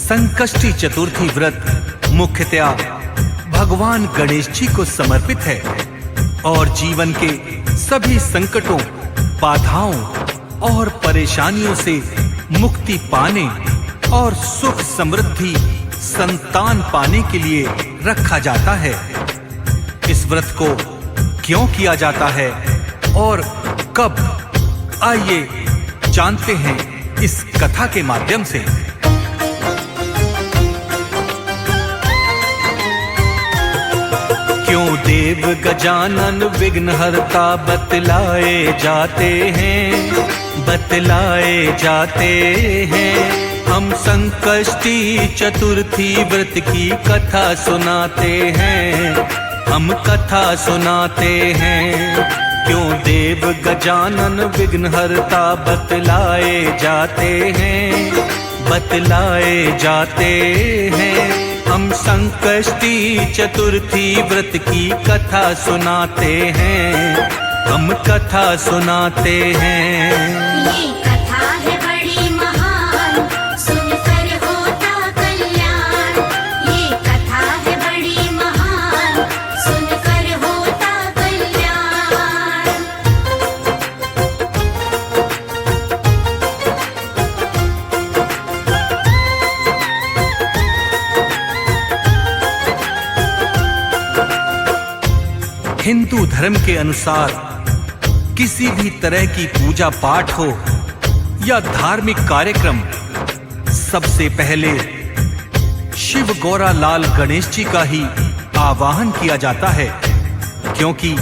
संकष्टी चतुर्थी व्रत मुख्यतया भगवान गणेश जी को समर्पित है और जीवन के सभी संकटों, बाधाओं और परेशानियों से मुक्ति पाने और सुख समृद्धि संतान पाने के लिए रखा जाता है। इस व्रत को क्यों किया जाता है और कब, आइए जानते हैं इस कथा के माध्यम से। क्यों देव गजानन विघ्नहर्ता बतलाए जाते हैं, बतलाए जाते हैं। हम संकष्टी चतुर्थी व्रत की कथा सुनाते हैं, हम कथा सुनाते हैं। क्यों देव गजानन विघ्नहर्ता बतलाए जाते हैं, बतलाए जाते हैं। हम संकष्टी चतुर्थी व्रत की कथा सुनाते हैं, हम कथा सुनाते हैं। ये कथा है बड़ी महान, सुनकर होता कल्याण। ये कथा है बड़ी महान, सुनकर होता कल्याण। हिंदू धर्म के अनुसार किसी भी तरह की पूजा पाठ हो या धार्मिक कार्यक्रम, सबसे पहले शिव गौरा लाल गणेश जी का ही आवाहन किया जाता है, क्योंकि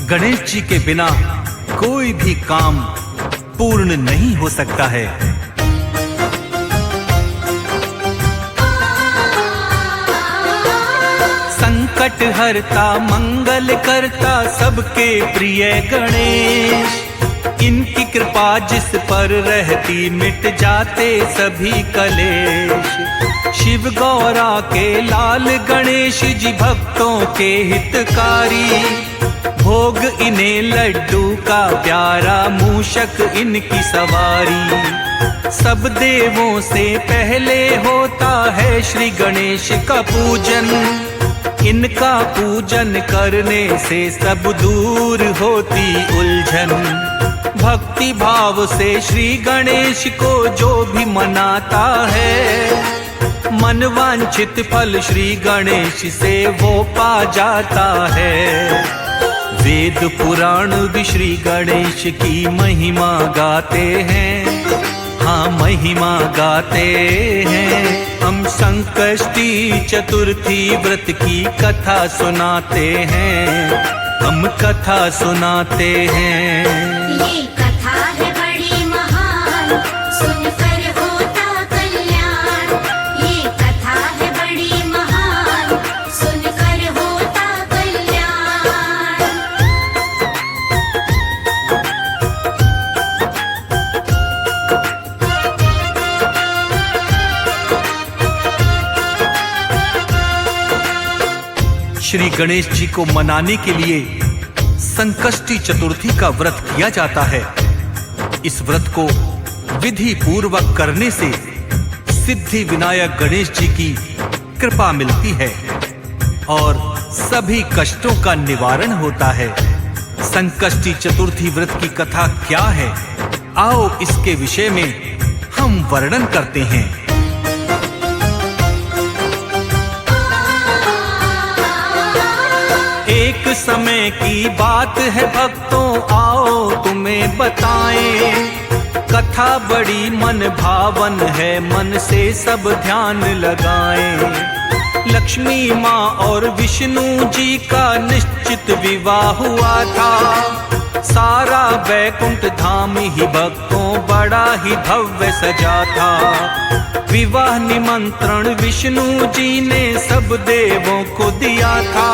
गणेश जी के बिना कोई भी काम पूर्ण नहीं हो सकता है। संकट हरता मंगल करता सबके प्रिय गणेश, इनकी कृपा जिस पर रहती मिट जाते सभी कलेश। शिव गौरा के लाल गणेश जी भक्तों के हितकारी, भोग इन्हें लड्डू का प्यारा, मूषक इनकी सवारी। सब देवों से पहले होता है श्री गणेश का पूजन, इनका पूजन करने से सब दूर होती उलझन। भक्ति भाव से श्री गणेश को जो भी मनाता है, मन वांछित फल श्री गणेश से वो पा जाता है। वेद पुराण भी श्री गणेश की महिमा गाते हैं, हाँ महिमा गाते हैं। हम संकष्टी चतुर्थी व्रत की कथा सुनाते हैं, हम कथा सुनाते हैं। ये कथा है बड़ी महान, सुनकर होता कल्याण। ये कथा है बड़ी महान, सुनकर होता कल्याण। श्री गणेश जी को मनाने के लिए संकष्टी चतुर्थी का व्रत किया जाता है। इस व्रत को विधि पूर्वक करने से सिद्धि विनायक गणेश जी की कृपा मिलती है और सभी कष्टों का निवारण होता है। संकष्टी चतुर्थी व्रत की कथा क्या है, आओ इसके विषय में हम वर्णन करते हैं। एक समय की बात है भक्तों, आओ तुम्हें बताएं। कथा बड़ी मन भावन है, मन से सब ध्यान लगाएं। लक्ष्मी माँ और विष्णु जी का निश्चित विवाह हुआ था। सारा वैकुंठ धाम ही भक्तों बड़ा ही भव्य सजा था। विवाह निमंत्रण विष्णु जी ने सब देवों को दिया था।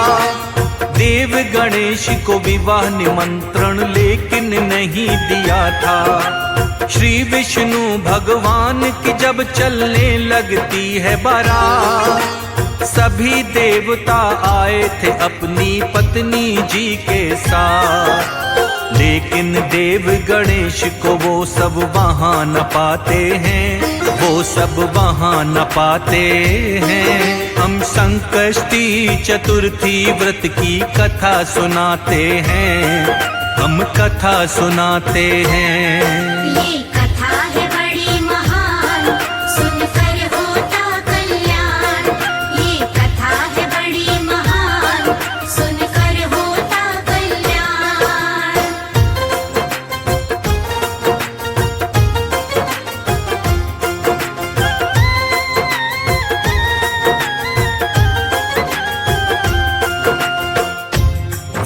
देव गणेश को विवाह निमंत्रण लेकिन नहीं दिया था। श्री विष्णु भगवान की जब चलने लगती है बारात, सभी देवता आए थे अपनी पत्नी जी के साथ। लेकिन देव गणेश को वो सब वहां न पाते हैं, वो सब वहाँ न पाते हैं। हम संकष्टी चतुर्थी व्रत की कथा सुनाते हैं, हम कथा सुनाते हैं। ये कथा है बड़ी महान, सुनकर होता कल्याण। ये कथा है बड़ी महान, सुनकर होता कल्याण।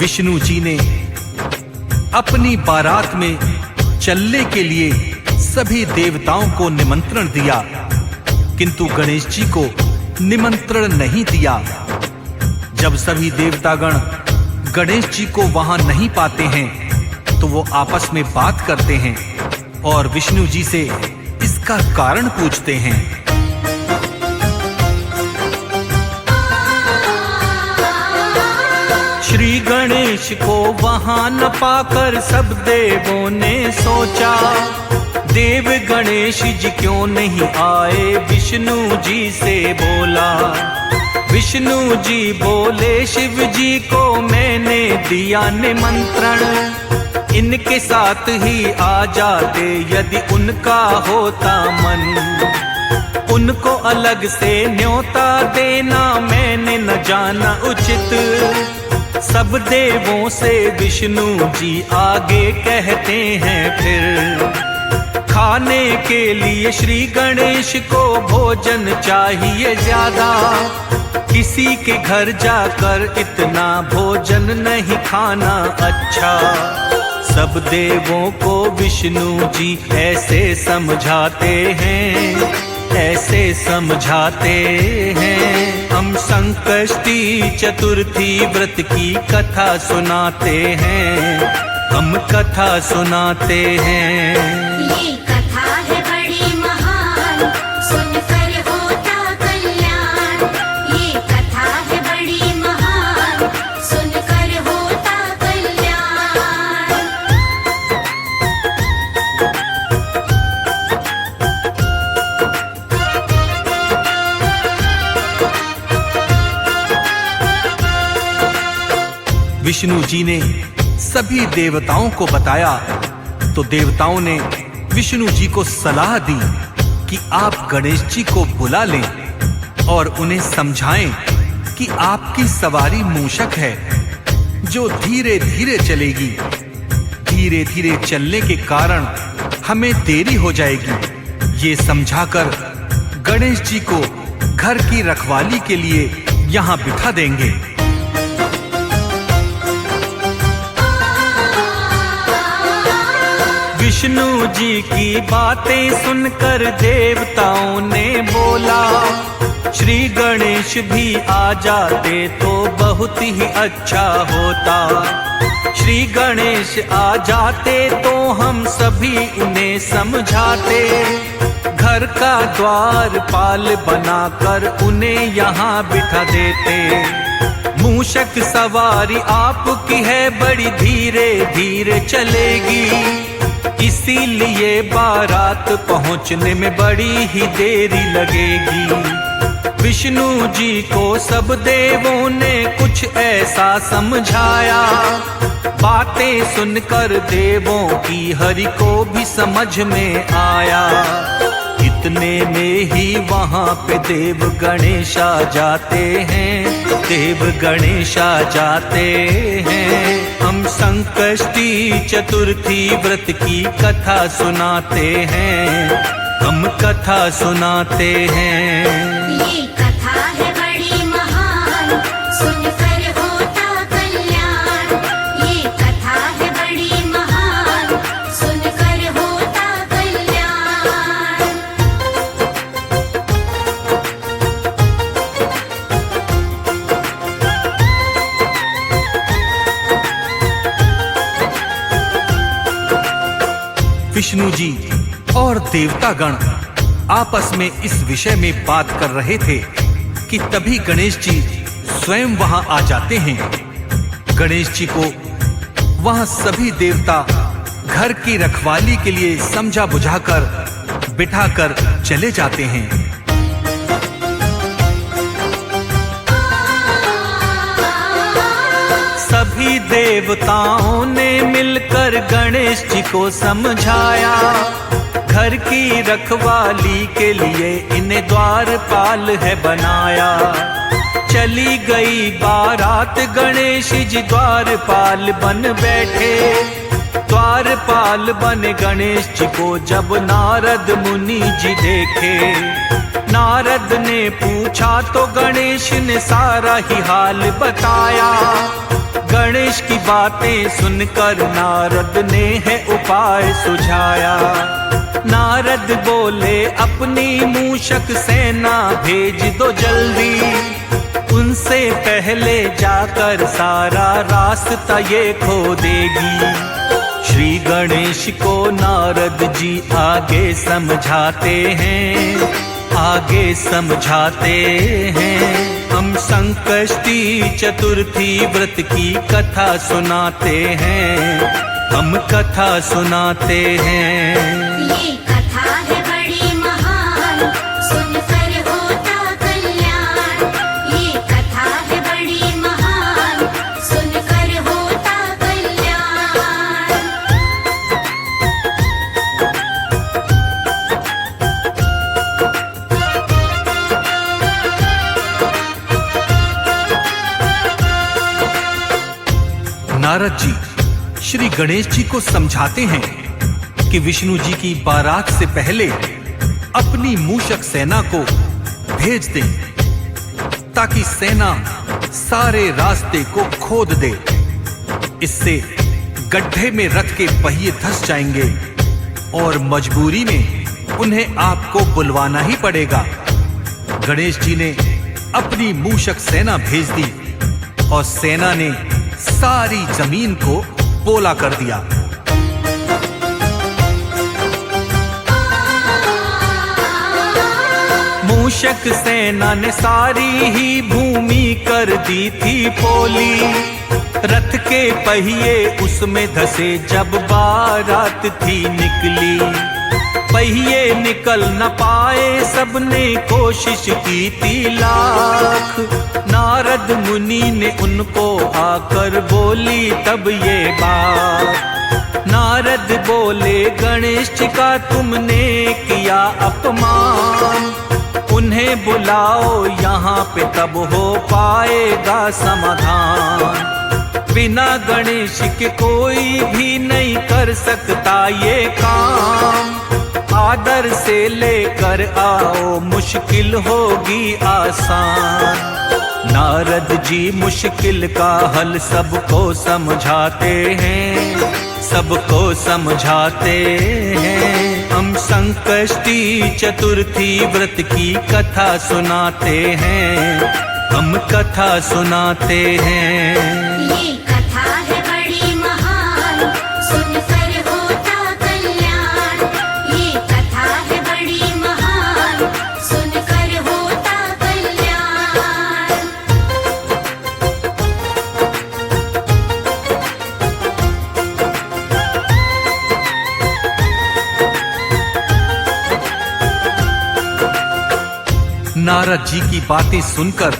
विष्णु जी ने अपनी बारात में चलने के लिए सभी देवताओं को निमंत्रण दिया, किंतु गणेश जी को निमंत्रण नहीं दिया। जब सभी देवतागण गणेश जी को वहां नहीं पाते हैं तो वो आपस में बात करते हैं और विष्णु जी से इसका कारण पूछते हैं। श्री गणेश को वहां न पाकर सब देवों ने सोचा, देव गणेश जी क्यों नहीं आए, विष्णु जी से बोला। विष्णु जी बोले, शिव जी को मैंने दिया निमंत्रण, इनके साथ ही आ जाते यदि उनका होता मन। उनको अलग से न्योता देना मैंने न जाना उचित। सब देवों से विष्णु जी आगे कहते हैं फिर, खाने के लिए श्री गणेश को भोजन चाहिए ज्यादा, किसी के घर जाकर इतना भोजन नहीं खाना अच्छा। सब देवों को विष्णु जी ऐसे समझाते हैं, ऐसे समझाते हैं। हम संकष्टी चतुर्थी व्रत की कथा सुनाते हैं, हम कथा सुनाते हैं। ये कथा है बड़ी महान, सुनकर होता कल्याण। ये कथा है बड़ी महान, सुनकर होता कल्याण। विष्णु जी ने सभी देवताओं को बताया तो देवताओं ने विष्णु जी को सलाह दी कि आप गणेश जी को बुला लें और उन्हें समझाएं कि आपकी सवारी मूषक है जो धीरे धीरे चलेगी। धीरे धीरे चलने के कारण हमें देरी हो जाएगी। ये समझाकर गणेश जी को घर की रखवाली के लिए यहाँ बिठा देंगे। विष्णु जी की बातें सुनकर देवताओं ने बोला, श्री गणेश भी आ जाते तो बहुत ही अच्छा होता। श्री गणेश आ जाते तो हम सभी उन्हें समझाते, घर का द्वार पाल बनाकर उन्हें यहाँ बिठा देते। मूषक सवारी आपकी है बड़ी धीरे धीरे चलेगी, इसीलिए बारात पहुंचने में बड़ी ही देरी लगेगी। विष्णु जी को सब देवों ने कुछ ऐसा समझाया, बातें सुनकर देवों की हरि को भी समझ में आया। इतने में ही वहां पे देव गणेश आ जाते हैं, देव गणेश आ जाते हैं। हम संकष्टी चतुर्थी व्रत की कथा सुनाते हैं, हम कथा सुनाते हैं। ये कथा है बड़ी महान, सुनकर होता कल्याण। ये कथा है बड़ी महान, सुनकर होता कल्याण। विष्णु जी और देवतागण आपस में इस विषय में बात कर रहे थे कि तभी गणेश जी स्वयं वहां आ जाते हैं। गणेश जी को वहां सभी देवता घर की रखवाली के लिए समझा बुझाकर बिठाकर चले जाते हैं। सभी देवताओं ने मिलकर गणेश जी को समझाया, घर की रखवाली के लिए इन्हें द्वारपाल है बनाया। चली गई बारात, गणेश जी द्वारपाल बन बैठे। द्वारपाल बने गणेश जी को जब नारद मुनि जी देखे। नारद ने पूछा तो गणेश ने सारा ही हाल बताया। गणेश की बातें सुनकर नारद ने है उपाय सुझाया। नारद बोले अपनी मूषक सेना भेज दो जल्दी, उनसे पहले जाकर सारा रास्ता ये खो देगी। श्री गणेश को नारद जी आगे समझाते हैं, आगे समझाते हैं। हम संकष्टी चतुर्थी व्रत की कथा सुनाते हैं, हम कथा सुनाते हैं। ये कथा है बड़ी महान, सुनकर होता कल्याण। ये कथा है बड़ी महान, सुनकर होता कल्याण। नारद जी श्री गणेश जी को समझाते हैं कि विष्णु जी की बारात से पहले अपनी मूषक सेना को भेज दें, ताकि सेना सारे रास्ते को खोद दे। इससे गड्ढे में रथ के पहिए धंस जाएंगे और मजबूरी में उन्हें आपको बुलवाना ही पड़ेगा। गणेश जी ने अपनी मूषक सेना भेज दी और सेना ने सारी जमीन को पोला कर दिया। मूषक सेना ने सारी ही भूमि कर दी थी पोली। रथ के पहिए उसमें धसे जब बारात थी निकली। पहिए निकल न पाए, सबने कोशिश की थी लाख। नारद मुनि ने उनको आकर बोली तब ये बात। नारद बोले गणेश जी का तुमने किया अपमान, उन्हें बुलाओ यहाँ पे तब हो पाएगा समाधान। बिना गणेश के कोई भी नहीं कर सकता ये काम। आदर से लेकर आओ, मुश्किल होगी आसान। नारद जी मुश्किल का हल सबको समझाते हैं, सबको समझाते हैं। हम संकष्टी चतुर्थी व्रत की कथा सुनाते हैं, हम कथा सुनाते हैं। ये कथा है बड़ी महान, सुनकर होता कल्याण। ये कथा है बड़ी महान, सुनकर होता कल्याण। नारद जी की बातें सुनकर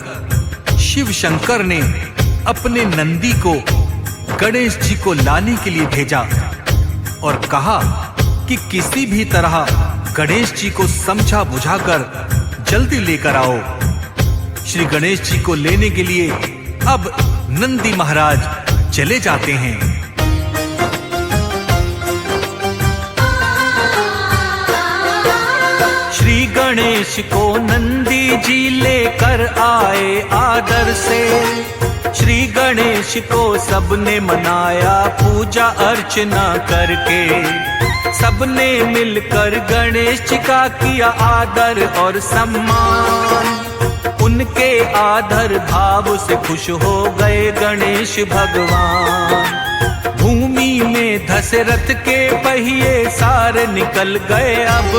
शिव शंकर ने अपने नंदी को गणेश जी को लाने के लिए भेजा और कहा कि किसी भी तरह गणेश जी को समझा बुझाकर जल्दी लेकर आओ। श्री गणेश जी को लेने के लिए अब नंदी महाराज चले जाते हैं। श्री गणेश को नंदी जी लेकर आए आदर से। श्री गणेश को सबने मनाया पूजा अर्चना करके। सबने मिलकर गणेश जी का किया आदर और सम्मान। उनके आदर भाव से खुश हो गए गणेश भगवान। भूमि में धसे रथ के पहिए सारे निकल गए अब।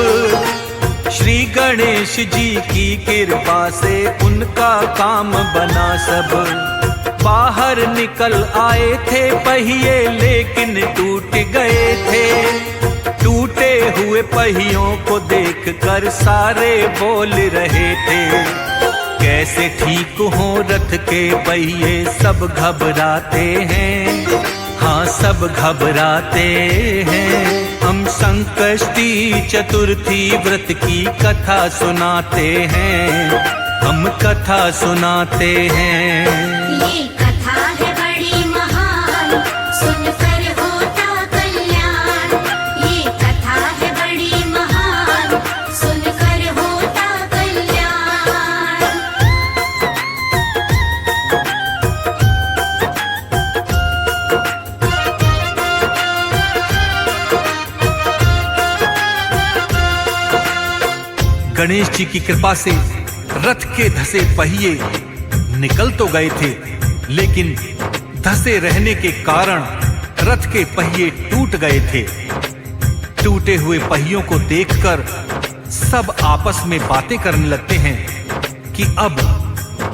श्री गणेश जी की कृपा से उनका काम बना सब। बाहर निकल आए थे पहिए लेकिन टूट गए थे। टूटे हुए पहियों को देखकर सारे बोल रहे थे, कैसे ठीक हो रथ के पहिए। सब घबराते हैं, हाँ सब घबराते हैं। हम संकष्टी चतुर्थी व्रत की कथा सुनाते हैं, हम कथा सुनाते हैं। ये कथा है बड़ी महान, सुनकर होता कल्याण। ये कथा है बड़ी महान, सुनकर होता कल्याण। गणेश जी की कृपा से रथ के धसे पहिए निकल तो गए थे, लेकिन धसे रहने के कारण रथ के पहिए टूट गए थे। टूटे हुए पहियों को देखकर सब आपस में बातें करने लगते हैं कि अब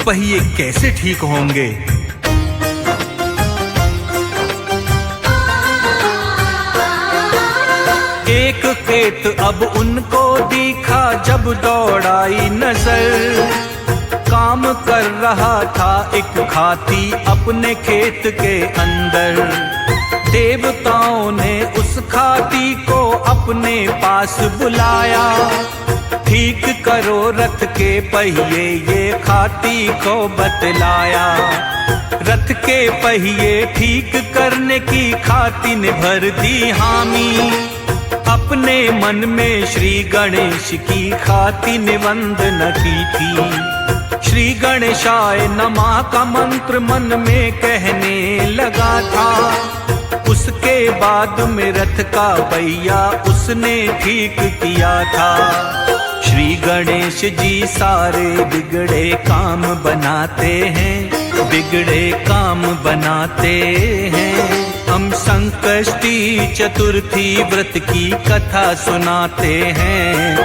पहिए कैसे ठीक होंगे। एक खेत अब उनको दिखा जब दौड़ाई नजर। काम कर रहा था एक हाथी अपने खेत के अंदर। देवताओं ने उस हाथी को अपने पास बुलाया, ठीक करो रथ के पहिए ये हाथी को बतलाया। रथ के पहिए ठीक करने की हाथी ने भर दी हामी। अपने मन में श्री गणेश की हाथी ने वंदना की थी। श्री गणेशाय नमः का मंत्र मन में कहने लगा था। उसके बाद में रथ का पहिया उसने ठीक किया था। श्री गणेश जी सारे बिगड़े काम बनाते हैं, बिगड़े काम बनाते हैं। हम संकष्टी चतुर्थी व्रत की कथा सुनाते हैं,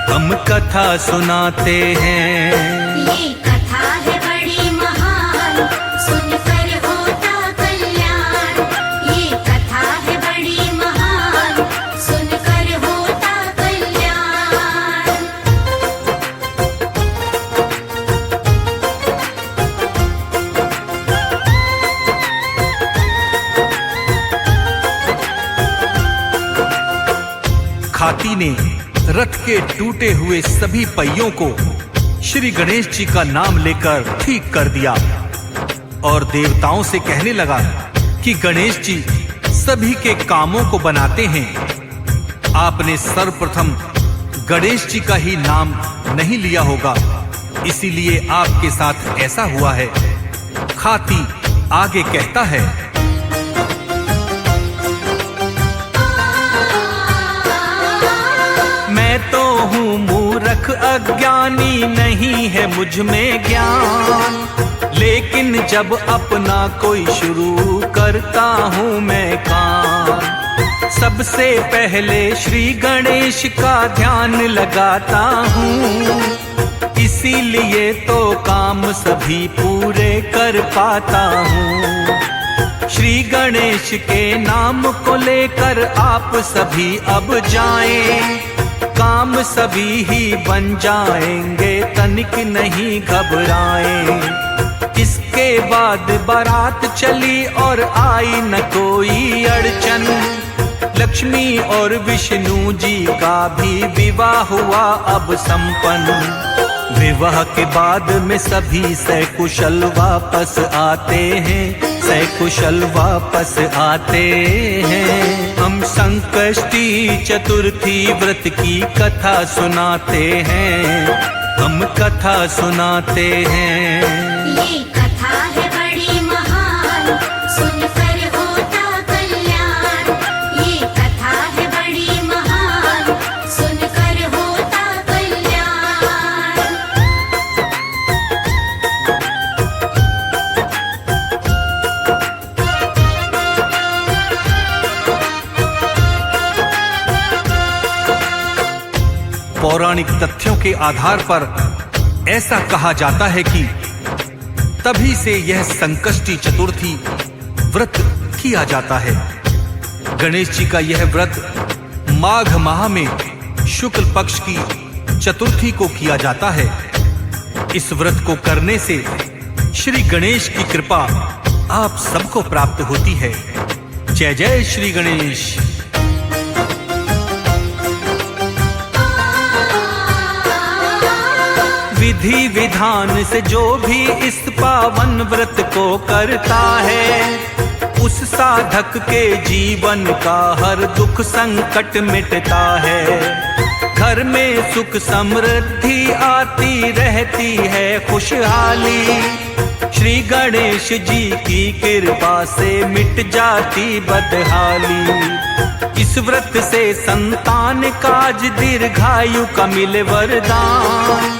हम कथा सुनाते हैं। ये कथा है बड़ी महान, सुनकर होता कल्याण। ये कथा है बड़ी महान, सुनकर होता कल्याण। हाथी ने रथ के टूटे हुए सभी पहियों को श्री गणेश जी का नाम लेकर ठीक कर दिया और देवताओं से कहने लगा कि गणेश जी सभी के कामों को बनाते हैं। आपने सर्वप्रथम गणेश जी का ही नाम नहीं लिया होगा, इसीलिए आपके साथ ऐसा हुआ है। हाथी आगे कहता है, मैं तो हूँ मूर्ख अज्ञानी, नहीं है मुझ में ज्ञान। लेकिन जब अपना कोई शुरू करता हूँ मैं काम, सबसे पहले श्री गणेश का ध्यान लगाता हूँ। इसीलिए तो काम सभी पूरे कर पाता हूँ। श्री गणेश के नाम को लेकर आप सभी अब जाएं, काम सभी ही बन जाएंगे, तनिक नहीं घबराएं। इसके बाद बारात चली और आई न कोई अड़चन। लक्ष्मी और विष्णु जी का भी विवाह हुआ अब संपन्न। विवाह के बाद में सभी सकुशल वापस आते हैं, सकुशल वापस आते हैं। हम संकष्टी चतुर्थी व्रत की कथा सुनाते हैं, हम कथा सुनाते हैं। ये कथा है बड़ी महान, सुनकर होता कल्याण। ये कथा है बड़ी महान, सुनकर होता कल्याण। पौराणिक तथ्यों के आधार पर ऐसा कहा जाता है कि तभी से यह संकष्टी चतुर्थी व्रत किया जाता है। गणेश जी का यह व्रत माघ माह में शुक्ल पक्ष की चतुर्थी को किया जाता है। इस व्रत को करने से श्री गणेश की कृपा आप सबको प्राप्त होती है। जय जय श्री गणेश। विधि विधान से जो भी इस पावन व्रत को करता है, उस साधक के जीवन का हर दुख संकट मिटता है। घर में सुख समृद्धि आती रहती है खुशहाली। श्री गणेश जी की कृपा से मिट जाती बदहाली। इस व्रत से संतान काज दीर्घायु का मिले वरदान।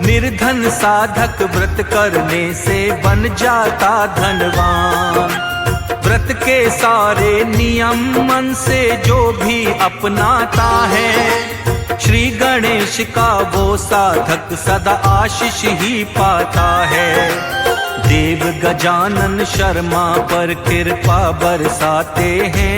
निर्धन साधक व्रत करने से बन जाता धनवान। व्रत के सारे नियम मन से जो भी अपनाता है, श्री गणेश का वो साधक सदा आशीष ही पाता है। देव गजानन शर्मा पर कृपा बरसाते हैं।